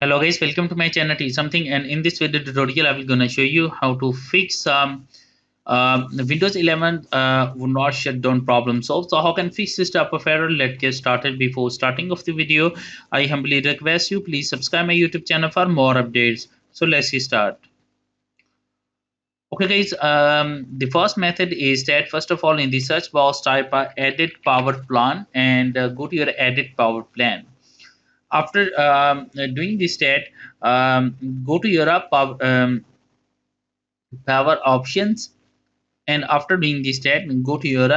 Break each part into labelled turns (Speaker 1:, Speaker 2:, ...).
Speaker 1: Hello guys, welcome to my channel T something, and in this video tutorial I will gonna show you how to fix Windows 11 would not shut down problem solved. So how can fix this type of error? Let's get started. Before starting of the video, I humbly request you please subscribe my YouTube channel for more updates. So let's start. Okay guys, the first method is that first of all in the search box type edit power plan and go to your edit power plan. After doing this stat, go to your power options, and after doing this stat, go to your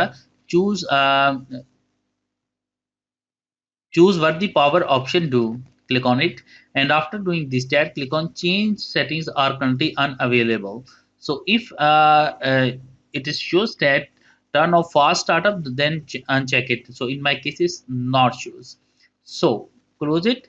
Speaker 1: choose choose what the power option do. Click on it, and after doing this stat, click on change settings are currently unavailable. So if it is shows that turn off fast startup, then uncheck it. So in my case is not shows, so close it.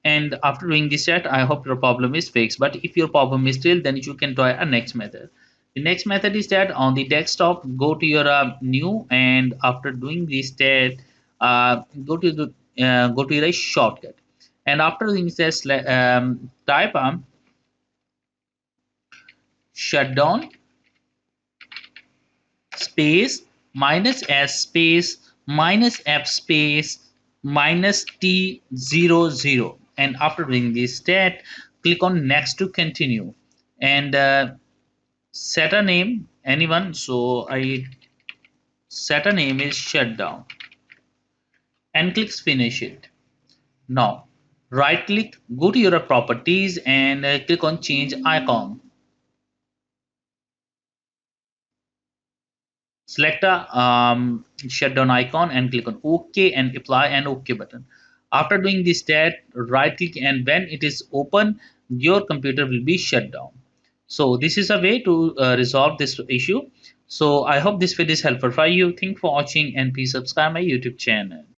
Speaker 1: And after doing this chat, I hope your problem is fixed. But if your problem is still, then you can try a next method. The next method is that on the desktop, go to your new, and after doing this stat, go to your shortcut, and after doing this type shutdown space -s space -f space -t00, and after doing this stat, click on next to continue, and set a name anyone. So I set a name is shutdown, and click finish it. Now right click, go to your properties, and click on change icon. Select a shutdown icon and click on OK and apply an OK button. After doing this stat, right click, and when it is open, your computer will be shut down. So this is a way to resolve this issue. So I hope this video is helpful for you. Thank you for watching, and please subscribe my YouTube channel.